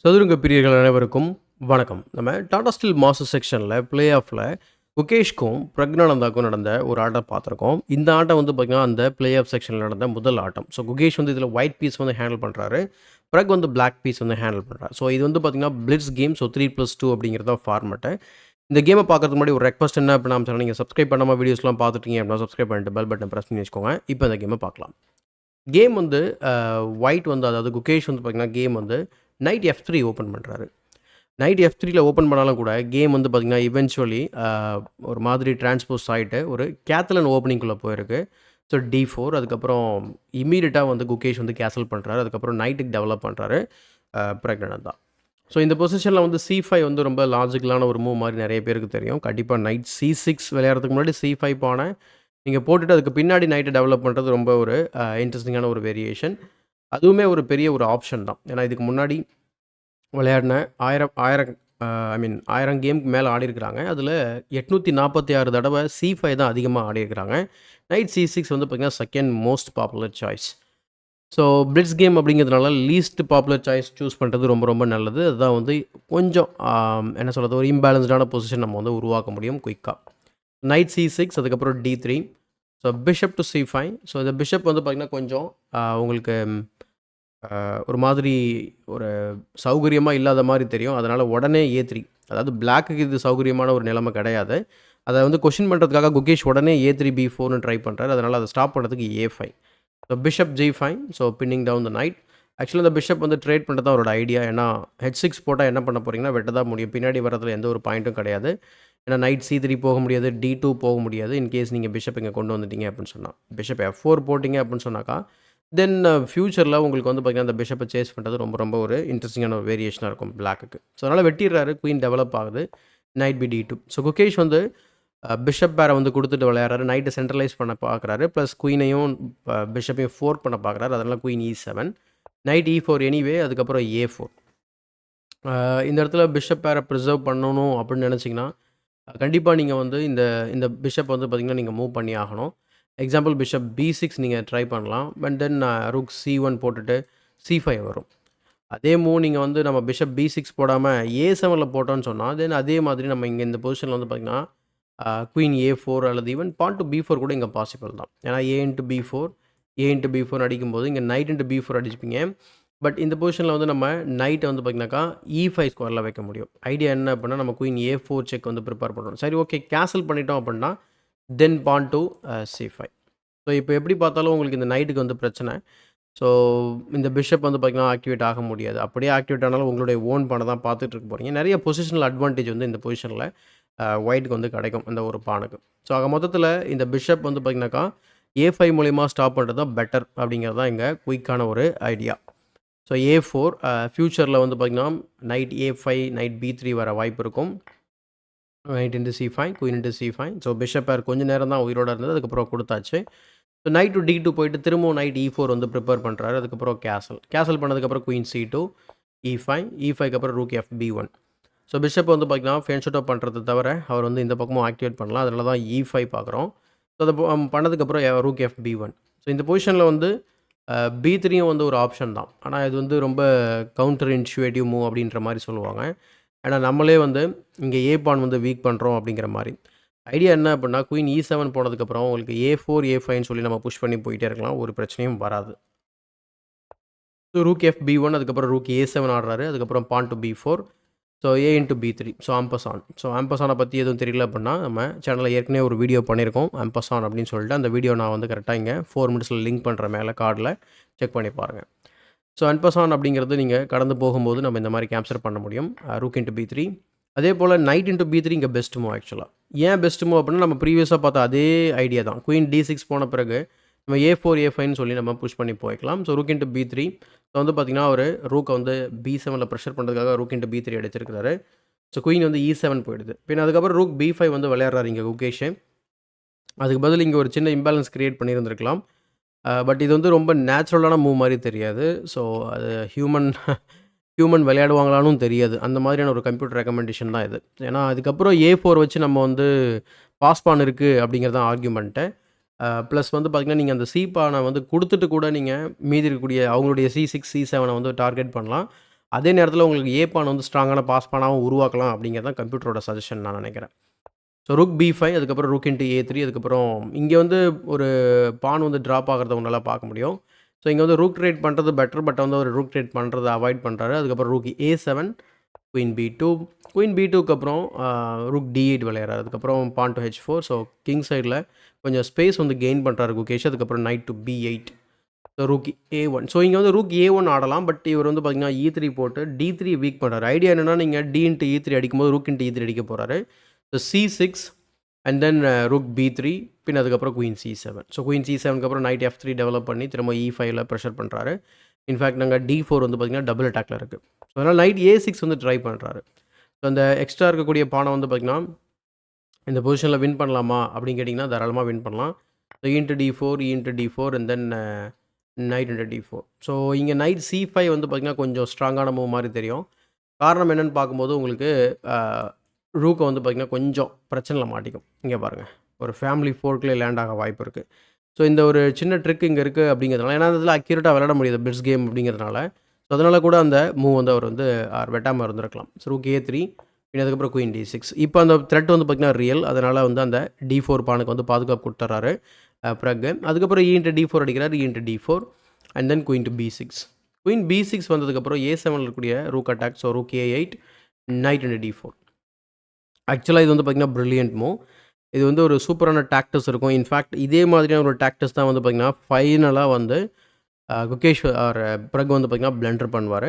சதுரங்க பிரியர்கள் அனைவருக்கும் வணக்கம். நம்ம டாடா ஸ்டீல் மாஸ்டர் செக்ஷனில் பிளே ஆஃபில் குகேஷ்க்கும் பிரக்னானந்தாக்கும் நடந்த ஒரு ஆட்டம் பார்த்துருக்கோம். இந்த ஆட்டம் வந்து பார்த்திங்கன்னா அந்த பிளே ஆஃப் செக்ஷனில் நடந்த முதல் ஆட்டம். ஸோ குகேஷ் வந்து இதில் ஒயிட் பீஸ் வந்து ஹேண்டில் பண்ணுறாரு, பிரக் வந்து பிளாக் பீஸ் வந்து ஹேண்டில் பண்ணுறாரு. ஸோ இது வந்து பார்த்திங்கன்னா பிளிட்ஸ் கேம். ஸோ 3+2 அப்படிங்கிறத ஃபார்மெட்டு. இந்த கேமை பார்க்கறதுக்கு முன்னாடி ஒரு ரெக்வஸ்ட் என்ன அப்படின்னா, நம்ம நீங்கள் சப்ஸ்கிரைப் பண்ணாமல் வீடியோஸ்லாம் பார்த்துட்டீங்க அப்படின்னா சப்ஸ்கிரைப் பண்ணிட்டு பெல் பட்டன் ப்ரெஸ் பண்ணி வச்சுக்கோங்க. இப்போ இந்த கேமை பார்க்கலாம். கேம் வந்து ஒயிட் வந்து அதாவது குகேஷ் வந்து பார்த்திங்கன்னா கேம் வந்து நைட் F3 ஓப்பன் பண்ணுறாரு. நைட் F3ல ஓப்பன் பண்ணாலும் கூட கேம் வந்து பார்த்திங்கன்னா இவென்ச்சுவலி ஒரு மாதிரி டிரான்ஸ்போஸ் ஆகிட்டு ஒரு கேத்தலன் ஓப்பனிங்குள்ளே போயிருக்கு. ஸோ D4 அதுக்கப்புறம் இம்மீடியட்டாக வந்து குகேஷ் வந்து கேன்சல் பண்ணுறாரு. அதுக்கப்புறம் நைட்டுக்கு டெவலப் பண்ணுறாரு பிரக்னானந்தா. ஸோ இந்த பொசிஷனில் வந்து C5 வந்து ரொம்ப லாஜிக்கலான ஒரு மூவ் மாதிரி நிறைய பேருக்கு தெரியும். கண்டிப்பாக நைட் C6 விளையாடுறதுக்கு முன்னாடி C5 பானை நீங்கள் போட்டுட்டு அதுக்கு பின்னாடி நைட்டை டெவலப் பண்ணுறது ரொம்ப ஒரு இன்ட்ரெஸ்டிங்கான ஒரு வேரியேஷன். அதுவுமே ஒரு பெரிய ஒரு ஆப்ஷன் தான். ஏன்னா இதுக்கு முன்னாடி விளையாடின 1000 1000 ஐ மீன் 1000 கேமுக்கு மேலே ஆடியிருக்கிறாங்க. அதில் 846 தடவை C5 தான் அதிகமாக ஆடியிருக்கிறாங்க. நைட் C6 வந்து பார்த்திங்கன்னா second most popular choice. So blitz game அப்படிங்கிறதுனால லீஸ்ட் பாப்புலர் சாய்ஸ் சூஸ் பண்ணுறது ரொம்ப ரொம்ப நல்லது. அதுதான் வந்து கொஞ்சம் என்ன சொல்கிறது, ஒரு இம்பேலன்ஸ்டான பொசிஷன் நம்ம வந்து உருவாக்க முடியும் குயிக்காக. நைட் C6 அதுக்கப்புறம் D3. So bishop to C5. So இந்த பிஷப் வந்து பார்த்திங்கன்னா கொஞ்சம் உங்களுக்கு ஒரு மாதிரி ஒரு சௌகரியமாக இல்லாத மாதிரி தெரியும். அதனால் உடனே A3, அதாவது பிளாக்குக்கு இது சௌகரியமான ஒரு நிலைமை கிடையாது. அதை வந்து கொஷின் பண்ணுறதுக்காக குகேஷ் உடனே A3 B4ன்னு ட்ரை பண்ணுறாரு. அதனால் அதை ஸ்டாப் பண்ணுறதுக்கு A5. So bishop G5. So pinning down the knight. ஆக்சுவலாக இந்த பிஷப் வந்து ட்ரேட் பண்ணுறது தான் அவரோட ஐடியா. ஏன்னா H6 போட்டால் என்ன பண்ண போகிறீங்கன்னா வெட்ட தான் முடியும். பின்னாடி வரதுல எந்த ஒரு பாயிண்ட்டும் கிடையாது. ஏன்னா நைட் C3 போக முடியாது, D2 போக முடியாது. இன்கேஸ் நீங்கள் பிஷப் இங்கே கொண்டு வந்துட்டீங்க அப்படின்னு சொன்னால். பிஷப் F4 போட்டிங்க அப்படின்னு சொன்னாக்கா தென் ஃப்யூச்சரில் உங்களுக்கு வந்து பார்த்திங்கன்னா அந்த பிஷப்பை சேஸ் பண்ணுறது ரொம்ப ரொம்ப ஒரு இன்ட்ரெஸ்டிங்கான ஒரு வேரியேஷனாக இருக்கும் பிளாக்குக்கு. ஸோ அதனால் வெட்டிடுறாரு. குயின் டெவலப் ஆகுது. Knight B D2. So Gukesh வந்து பிஷப் பேரை வந்து கொடுத்துட்டு விளையாடுறாரு. நைட்டை சென்ட்ரலைஸ் பண்ண பார்க்குறாரு. ப்ளஸ் குயினையும் பிஷப்பையும் ஃபோர்க் பண்ண பார்க்குறாரு. அதனால் queen E7. Night E4 anyway. அதுக்கப்புறம் A4. இந்த இடத்துல பிஷப் பேரை ப்ரிசர்வ் பண்ணணும் அப்படின்னு நினச்சிங்கன்னா கண்டிப்பாக நீங்கள் வந்து இந்த இந்த பிஷப் வந்து பார்த்திங்கன்னா நீங்கள் மூவ் பண்ணி ஆகணும். எக்ஸாம்பிள் பிஷப் B6 நீங்கள் ட்ரை பண்ணலாம். பட் தென் ரூக் C1 போட்டுட்டு C5 வரும். அதே மூவ் நீங்கள் வந்து நம்ம பிஷப் B6 போடாமல் A7ல் போட்டோன்னு சொன்னால் தென் அதே மாதிரி நம்ம இங்கே இந்த பொசிஷனில் வந்து பார்த்திங்கன்னா குயின் A4 அல்லது ஈவன் பான் டு B4 கூட இங்கே பாசிபிள் தான். ஏன்னா A into B4 அடிக்கும்போது இங்கே நைட் into B4 அடிச்சுப்பீங்க. பட் இந்த பொசிஷனில் வந்து நம்ம நைட்டை வந்து பார்த்திங்கனாக்கா E5 ஸ்கொயரில் வைக்க முடியும். ஐடியா என்ன அப்படின்னா நம்ம குயின் A4 செக் வந்து ப்ரிப்பேர் பண்ணுறோம். சரி, ஓகே, கேன்சல் பண்ணிட்டோம் அப்படின்னா தென் பான் டு C5. ஸோ இப்போ எப்படி பார்த்தாலும் உங்களுக்கு இந்த நைட்டுக்கு வந்து பிரச்சனை. ஸோ இந்த பிஷப் வந்து பார்த்திங்கன்னா ஆக்டிவேட் ஆக முடியாது. அப்படியே ஆக்டிவேட் ஆனாலும் உங்களுடைய ஓன் பானை தான் பார்த்துட்டு இருக்க போகிறீங்க. நிறைய பொசிஷனல் அட்வான்டேஜ் வந்து இந்த பொசிஷனில் ஒயிட்டுக்கு வந்து கிடைக்கும் இந்த ஒரு பானுக்கு. ஸோ ஆக மொத்தத்தில் இந்த பிஷப் வந்து பார்த்திங்கனாக்கா A5 மூலிமா ஸ்டாப் பண்ணுறது தான் பெட்டர் அப்படிங்கிறது தான் இங்கே குயிக்கான ஒரு ஐடியா. ஸோ A4 ஃப்யூச்சரில் வந்து பார்த்திங்கன்னா நைட் A5 நைட் B3 வர வாய்ப்பு இருக்கும். Night into C5 queen into C5. So bishop பேர் கொஞ்சம் நேரம் தான் உயிரோடு இருந்தது. அதுக்கப்புறம் கொடுத்தாச்சு. ஸோ நைட் டு D2 போயிட்டு திரும்பவும் நைட் E4 வந்து ப்ரிப்பேர் பண்ணுறாரு. அதுக்கப்புறம் கேசல் பண்ணதுக்கப்புறம் குயின் C2 E5 E5க்கு அப்புறம் ரூக் FB1. ஸோ பிஷப் வந்து பார்த்திங்கன்னா ஃபேன்ஷூட் அப் பண்ணுறது தவிர அவர் வந்து இந்த பக்கமும் ஆக்டிவேட் பண்ணலாம். அதனால தான் E5 பார்க்குறோம். ஸோ அதை பண்ணதுக்கப்புறம் ரூக் FB1. ஸோ இந்த பொசிஷனில் வந்து B3யும் வந்து ஒரு ஆப்ஷன் தான். ஆனால் இது வந்து ரொம்ப கவுண்டர் இன்ட்யூட்டிவ் மூவ் அப்படின்ற மாதிரி சொல்லுவாங்க. ஏன்னா நம்மளே வந்து இங்கே A பான் வந்து வீக் பண்ணுறோம் அப்படிங்கிற மாதிரி. ஐடியா என்ன அப்படின்னா குயின் E7 போனதுக்கப்புறம் உங்களுக்கு A4 A5ன்னு சொல்லி நம்ம புஷ் பண்ணி போயிட்டே இருக்கலாம். ஒரு பிரச்சனையும் வராது. ஸோ ரூக் FB1 அதுக்கப்புறம் ரூக் A7 ஆடுறாரு. அதுக்கப்புறம் pawn to B4. So A into B3. So ஆம்பசான். ஸோ ஆம்பசானை பற்றி எதுவும் தெரியல அப்படின்னா நம்ம சேனலில் ஏற்கனவே ஒரு வீடியோ பண்ணியிருக்கோம் ஆம்பசான் அப்படின்னு சொல்லிட்டு. அந்த வீடியோ நான் வந்து கரெக்டாக இங்கே 4 மினிட்ஸில் லிங்க் பண்ணுற மேலே கார்டில் செக் பண்ணி பாருங்கள். ஸோ ஆம்பசான் அப்படிங்கிறது நீங்கள் கடந்து போகும்போது நம்ம இந்த மாதிரி கேப்சர் பண்ண முடியும். Rook into B3. அதே போல் நைட் into B3 இங்கே பெஸ்ட் மூவ் ஆக்சுவலாக. ஏன் பெஸ்ட் மூவ் அப்படின்னா நம்ம ப்ரீவியஸாக பார்த்த அதே ஐடியா தான். குயின் D6 போன பிறகு நம்ம A4 A5ன்னு சொல்லி நம்ம புஷ் பண்ணி போய்க்கலாம். So rook into B3. So வந்து பார்த்திங்கன்னா அவர் ரூக்கை வந்து B7ல் ப்ரெஷர் பண்ணுறதுக்காக ரூக் into B3 அடிச்சிருக்கிறாரு. ஸோ குயின் வந்து E7 போயிடுது. பின் அதுக்கப்புறம் ரூக் B5 வந்து விளையாடுறாரு இங்கே குகேஷ். அதுக்கு பதில் இங்கே ஒரு சின்ன இம்பேலன்ஸ் க்ரியேட் பண்ணியிருந்திருக்கலாம். பட் இது வந்து ரொம்ப நேச்சுரலான மூவ் மாதிரி தெரியாது. ஸோ அது ஹியூமன் விளையாடுவாங்களானும் தெரியாது. அந்த மாதிரியான ஒரு கம்ப்யூட்டர் ரெக்கமெண்டேஷன் தான் இது. ஏன்னா அதுக்கப்புறம் A4 வச்சு நம்ம வந்து பாஸ் பான் இருக்குது அப்படிங்கிறது தான் ஆர்கியூமெண்ட்டு. ப்ளஸ் வந்து பார்த்திங்கன்னா நீங்கள் அந்த C பானை வந்து கொடுத்துட்டு கூட நீங்கள் மீதி இருக்கக்கூடிய அவங்களுடைய C6 C7 வந்து டார்கெட் பண்ணலாம். அதே நேரத்தில் உங்களுக்கு ஏ பான் வந்து ஸ்ட்ராங்கான பாஸ் பானாகவும் உருவாக்கலாம் அப்படிங்கிறது தான் கம்ப்யூட்டரோட சஜஷன் நான் நினைக்கிறேன். ஸோ ரூக் பி5 அதுக்கப்புறம் ரூக் இன்ட்டு ஏ3 அதுக்கப்புறம் இங்கே வந்து ஒரு பான் வந்து ட்ராப் ஆகிறத உங்களால் பார்க்க முடியும். ஸோ இங்கே வந்து ரூக் ட்ரேட் பண்ணுறது பெட்டர், பட் வந்து ஒரு ரூக் ட்ரேட் பண்ணுறதை அவாய்ட் பண்ணுறாரு. அதுக்கப்புறம் ரூக் ஏ7 குயின் பி2 குயின் பி2க்கு அப்புறம் ரூக் டி8 விளையாடுறாரு. அதுக்கப்புறம் பான் டு ஹெச்4. ஸோ கிங் சைடில் கொஞ்சம் ஸ்பேஸ் வந்து கெயின் பண்ணுறாரு குகேஷ். அதுக்கப்புறம் knight to B eight so rook A one. So இங்கே வந்து ரூக் ஏ1 ஆடலாம், பட் இவர் வந்து பார்த்தீங்கன்னா E3 போட்டு D3 வீக் பண்ணுறாரு. ஐடியா என்னென்னா நீங்கள் டி இன்ட்டு E3 அடிக்கும்போது ரூக் இன்ட்டு E3 அடிக்க போகிறாரு. So C6 and then rook பி3 பின் அதுக்கப்புறம் குயின் C7. ஸோ குயின் C7க்கு அப்புறம் நைட் F3 டெவலப் பண்ணி திரும்ப E5ல ப்ரெஷர் பண்ணுறாரு. இன்ஃபேக்ட் நாங்கள் D4 வந்து பார்த்திங்கன்னா டபுள் அட்டாக்ல இருக்குது. ஸோ அதனால் நைட் A6 வந்து ட்ரை பண்ணுறாரு. ஸோ அந்த எக்ஸ்ட்ரா இருக்கக்கூடிய பானை வந்து பார்த்திங்கன்னா இந்த பொசிஷனில் வின் பண்ணலாமா அப்படின்னு கேட்டிங்கன்னா தாராளமாக வின் பண்ணலாம். So into D4 into D4 and then night into D4. So இங்கே நைட் C5 வந்து பார்த்திங்கன்னா கொஞ்சம் ஸ்ட்ராங்கான மூவ் மாதிரி தெரியும். காரணம் என்னென்னு பார்க்கும்போது உங்களுக்கு ரூக்கை வந்து பார்த்திங்கன்னா கொஞ்சம் பிரச்சனையில் மாட்டிக்கும். இங்கே பாருங்கள், ஒரு ஃபேமிலி ஃபோர்க்லேயே லேண்ட் ஆக வாய்ப்பு இருக்குது. ஸோ இந்த ஒரு சின்ன ட்ரிக் இங்கே இருக்குது அப்படிங்கிறதுனால, ஏன்னா அதில் அக்யூரேட்டாக விளையாட முடியாது பிட்ஸ் கேம் அப்படிங்கிறதுனால. ஸோ அதனால் கூட அந்த மூவ் வந்து அவர் வந்து வெட்டாமல் இருந்திருக்கலாம். ஸோ ரூக் ஏ3 அதுக்கப்புறம் குயின் D6. இப்போ அந்த த்ரெட் வந்து பார்த்திங்கன்னா ரியல், அதனால் வந்து அந்த D4 பானுக்கு வந்து பாதுகாப்பு கொடுத்துட்றாரு ப்ரக். அதுக்கப்புறம் இன்ட்டு D4 அடிக்கிறார், into D4 and then queen to B6. Queen B6 வந்ததுக்கப்புறம் A7 இருக்கக்கூடிய rook attack. So rook A8 night into D4. ஆக்சுவலாக இது வந்து பார்த்திங்கன்னா ப்ரில்லியன்ட் மூவ். இது வந்து ஒரு சூப்பரான டாக்டிக்ஸ் இருக்கும். இன்ஃபேக்ட் இதே மாதிரியான ஒரு டாக்டிக்ஸ் தான் வந்து பார்த்திங்கன்னா ஃபைனலாக வந்து குகேஷ் ஆர் ப்ரக் வந்து பார்த்திங்கன்னா பிளண்டர் பண்ணுவார்.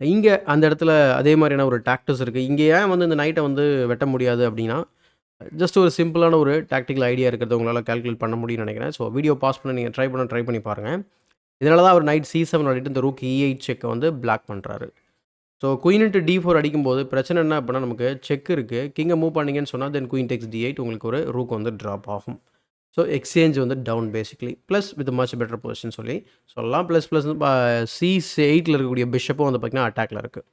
இங்கே அந்த இடத்துல அதே மாதிரியான ஒரு டாக்டிக்ஸ் இருக்குது. இங்கே ஏன் வந்து இந்த நைட்டை வந்து வெட்ட முடியாது அப்படின்னா, ஜஸ்ட் ஒரு சிம்பிளான ஒரு டாக்டிக்கல் ஐடியா இருக்கிறது உங்களால் கால்குலேட் பண்ண முடியும்னு நினைக்கிறேன். ஸோ வீடியோ பாஸ் பண்ணி நீங்கள் ட்ரை பண்ணி பாருங்கள். இதனால தான் அவர் நைட் C7 விளையாடிட்டு இந்த ரூக் E8 செக்கை வந்து பிளாக் பண்ணுறாரு. ஸோ குயின் இன்ட்டு D4 அடிக்கும்போது பிரச்சனை என்ன அப்படின்னா, நமக்கு செக் இருக்குது. கிங்கை மூவ் பண்ணிங்கன்னு சொன்னால் தென் குயின் டெக்ஸ் D8 உங்களுக்கு ஒரு ரூக் வந்து ட்ராப் ஆகும். ஸோ எக்ஸ்சேஞ்ச் வந்து down basically plus with much better position சொல்லி சொல்லலாம். ப்ளஸ் C8ல் இருக்கக்கூடிய பிஷப்பும் வந்து பார்த்திங்கன்னா அட்டாக்ல இருக்குது.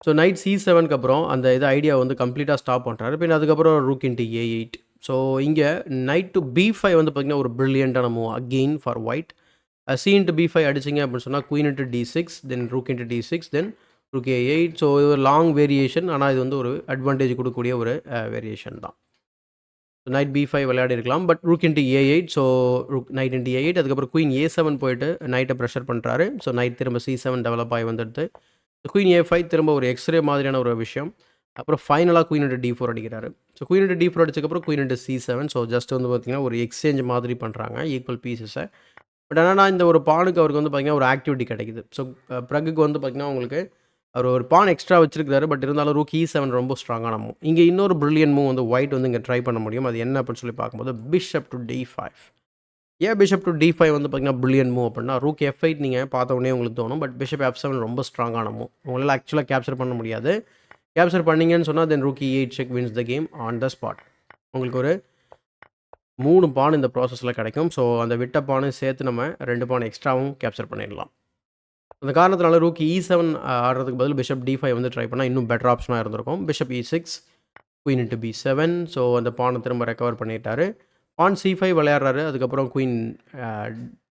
ஸோ நைட் C7க்கு அப்புறம் அந்த இது ஐடியா வந்து கம்ப்ளீட்டாக ஸ்டாப் பண்ணுறாரு. பின் அதுக்கப்புறம் ரூக் இன்ட்டு A8. ஸோ இங்கே நைட் டு B5 வந்து பார்த்திங்கன்னா ஒரு ப்ரில்லியண்ட்டான move again for white. C into B5 அடிச்சிங்க அப்படின்னு சொன்னால் queen into D6 then rook into D6 then rook A8. So இது ஒரு லாங் வேரியேஷன், ஆனால் இது வந்து ஒரு அட்வான்டேஜ் கொடுக்கக்கூடிய ஒரு வேரியேஷன் தான். நைட் B5 விளையாடி இருக்கலாம், but rook into A8. So rook night into A8 அதுக்கப்புறம் குயின் A7 போயிட்டு நைட்டை ப்ரெஷர் பண்ணுறாரு. ஸோ நைட் திரும்ப C7 டெவலப் ஆகி வந்துடுது. குயின் A5 திரும்ப ஒரு எக்ஸ்ரே மாதிரியான ஒரு விஷயம். அப்புறம் ஃபைனலாக குயின் இன்ட்டு D4 அடிக்கிறாரு. ஸோ குயின் இன்ட்டு D4 அடிச்சதுக்கப்புறம் queen into C7. So just வந்து பார்த்திங்கன்னா ஒரு எக்ஸ்சேஞ்ச் மாதிரி பண்ணுறாங்க ஈக்குவல் பீசஸை. பட் ஆனால் இந்த ஒரு பானுக்கு அவருக்கு வந்து பார்த்திங்கன்னா ஒரு ஆக்டிவிட்டி கிடைக்குது. ஸோ ப்ரக்குக்கு வந்து பார்த்திங்கன்னா உங்களுக்கு அவர் ஒரு பான் எக்ஸ்ட்ரா வச்சிருக்காரு, பட் இருந்தாலும் ரூக் E7 ரொம்ப ஸ்ட்ராங்கான மூவ். இங்கே இன்னொரு ப்ரில்லியன்ட் மூவ் வந்து ஒயிட் வந்து இங்கே ட்ரை பண்ண முடியும். அது என்ன அப்படின்னு சொல்லி பார்க்கும்போது பிஷப் டு D5. ஏன் பிஷப் டு D5 வந்து பார்த்திங்கன்னா ப்ரில்லியன்ட் மூவ் அப்படின்னா, ரூக் F8 நீங்கள் பார்த்த உடனே உங்களுக்கு தோணும், பட் பிஷப் F7 ரொம்ப ஸ்ட்ராங்கான மூவ். உங்களால் ஆக்சுவலாக கேப்சர் பண்ண முடியாது. கேப்சர் பண்ணிங்கன்னு சொன்னால் then rook E8 check wins the game on the spot. உங்களுக்கு ஒரு 3 பான் இந்த ப்ராசஸில் கிடைக்கும். ஸோ அந்த விட்ட பானை சேர்த்து நம்ம 2 பான் எக்ஸ்ட்ராவும் கேப்சர் பண்ணிடலாம். அந்த காரணத்தினால ரூக் E7 ஆடுறதுக்கு பதில் பிஷப் D5 வந்து ட்ரை பண்ணால் இன்னும் பெட்டர் ஆப்ஷனாக இருந்திருக்கும். Bishop E6 queen into B7. So அந்த பானை திரும்ப ரெக்கவர் பண்ணிட்டாரு. பான் C5 விளையாடுறாரு. அதுக்கப்புறம் குயின்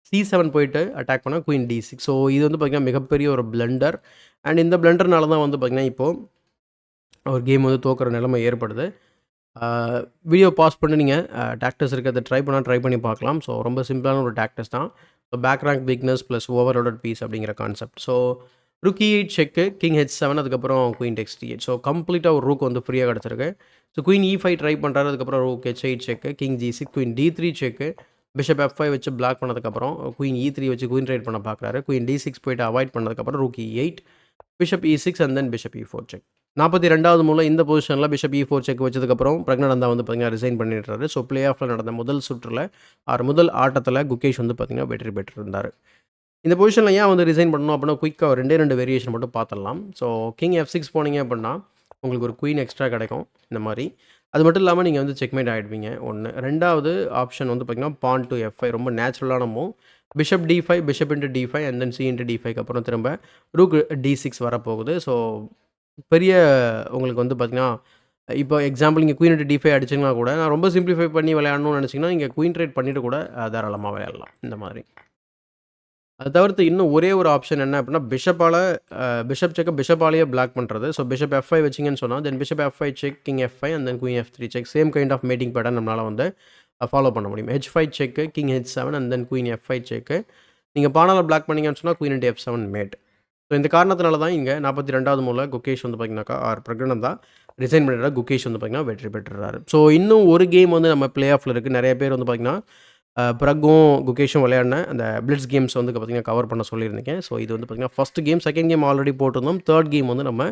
C7 போயிட்டு அட்டாக் பண்ணால் குயின் D6. ஸோ இது வந்து பார்த்திங்கன்னா மிகப்பெரிய ஒரு பிளண்டர். அண்ட் இந்த பிளண்டர்னால தான் வந்து பார்த்திங்கன்னா இப்போது ஒரு கேம் வந்து தோக்குற நிலைமை ஏற்படுது. வீடியோ பாஸ் பண்ணி நீங்கள் டாக்டிக்ஸ் இருக்கிறத ட்ரை பண்ணி பார்க்கலாம். ஸோ ரொம்ப சிம்பிளான ஒரு டாக்டிக்ஸ் தான். So back rank weakness plus overloaded piece அப்படிங்கிற concept. So rook E8 check, king H7 அதுக்கப்புறம் குயின் டெக்ஸ் D8. ஸோ கம்ப்ளீட்டாக ஒரு ரூக் வந்து ஃப்ரீயாக கிடச்சிருக்கு. ஸோ குயின் E5 ட்ரை பண்ணுறாரு. அதுக்கப்புறம் ரூக் H8 செக்கு, கிங் G6, குயின் D3 செக்கு, பிஷப் F5 வச்சு பிளாக் பண்ணதுக்கப்புறம் குயின் E3 வச்சு குயின் ரைட் பண்ண பார்க்குறாரு. குயின் D6 போயிட்டு அவாய்ட் பண்ணதுக்கப்புறம் rook E8, bishop E6 and then bishop E4 check. 42வது மூலம் இந்த பொசிஷனில் பிஷப் E4 செக் வச்சதுக்கப்புறம் பிரக்னானந்தா வந்து பார்த்திங்கன்னா ரிசைன் பண்ணிடுறாரு. ஸோ பிளே ஆஃபில் நடந்த முதல் சுற்றில் முதல் ஆட்டத்தில் குகேஷ் வந்து பார்த்திங்கன்னா வெற்றி பெற்றிருந்தார். இந்த பொசிஷனில் ஏன் வந்து ரிசைன் பண்ணணும் அப்படின்னா, குயிக்காக 2 வேரியேஷன் மட்டும் பார்த்துடலாம். ஸோ கிங் F6 போனீங்க அப்படின்னா உங்களுக்கு ஒரு குயின் எக்ஸ்ட்ரா கிடைக்கும் இந்த மாதிரி. அது மட்டும் இல்லாமல் நீங்கள் வந்து செக்மேட் ஆகிடுவீங்க ஒன்று. 2வது ஆப்ஷன் வந்து பார்த்திங்கன்னா பான் டு F5 ரொம்ப நேச்சுரலான move. Bishop D5, bishop into D5 and then C into D5க்கு அப்புறம் திரும்ப ரூக் D6 வரப்போகுது. ஸோ பெரிய உங்களுக்கு வந்து பார்த்திங்கன்னா இப்போ எக்ஸாம்பிள் நீங்கள் குயின் இன்ட்டு D5 அடிச்சிங்கன்னா கூட, நான் ரொம்ப சிம்பிளிஃபை பண்ணி விளையாடணும்னு நினச்சிங்கன்னா நீங்கள் குயின் ட்ரேட் பண்ணிவிட்டு கூட தாராளமாக விளையாடலாம் இந்த மாதிரி. அது தவிர்த்து இன்னும் ஒரே ஒரு ஆப்ஷன் என்ன அப்படின்னா, பிஷப் செக்க பிஷப்பாலேயே பிளாக் பண்ணுறது. ஸோ பிஷப் F5 வச்சிங்கன்னு சொன்னால், then bishop F5 check, king F5 and then queen F3 check. Same kind of mating pattern நம்மளால் வந்து ஃபாலோ பண்ண முடியும். H5 check, king H7 and then queen F5 check. நீங்கள் பானால பிளாக் பண்ணீங்கன்னு சொன்னால் queen into F7 mat. So இந்த காரணத்தினால தான் இங்கே 42வது மூல குகேஷ் வந்து பார்த்தீங்கன்னாக்கா, பிரக்னந்தா ரிசைன் பண்ணிடுறாரு. குகேஷ் வந்து பார்த்தீங்கன்னா வெற்றி பெற்றுறாரு. ஸோ இன்னும் ஒரு கேம் வந்து நம்ம பிளே ஆஃபில் இருக்குது. நிறைய பேர் வந்து பார்த்தீங்கன்னா பிரக்கும் குகேஷும் விளையாடின அந்த பிளிட்ஸ் கேம்ஸ் வந்து பார்த்தீங்கன்னா கவர் பண்ண சொல்லியிருந்தீங்க. ஸோ இது வந்து பார்த்தீங்கன்னா first game, second game already போட்டிருந்தோம். தேர்ட் கேம் வந்து நம்ம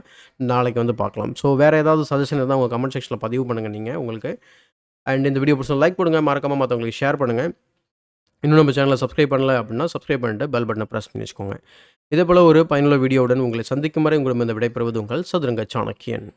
நாளைக்கு வந்து பார்க்கலாம். ஸோ வேறு ஏதாவது சஜஷன் இருந்தால் உங்கள் கமெண்ட் செக்ஷனில் பதிவு பண்ணுங்கள் நீங்கள் உங்களுக்கு. அண்ட் இந்த வீடியோ பிடிச்சா லைக் பண்ணுங்கள், மறக்காமல் மற்றவங்களுக்கு ஷேர் பண்ணுங்கள். இன்னும் நம்ம சேனலை சப்ஸ்கிரைப் பண்ணல அப்படின்னா சப்ஸ்கிரைப் பண்ணிட்டு பெல் பட்டனை ப்ரெஸ் பண்ணி வச்சுக்கோங்க. இதே போல் ஒரு பயனுள்ள வீடியோவுடன் உங்களை சந்திக்கும் வரை உங்களிடம் இந்த விடைபெறுவது உங்கள் சதுரங்க சாணக்கியன்.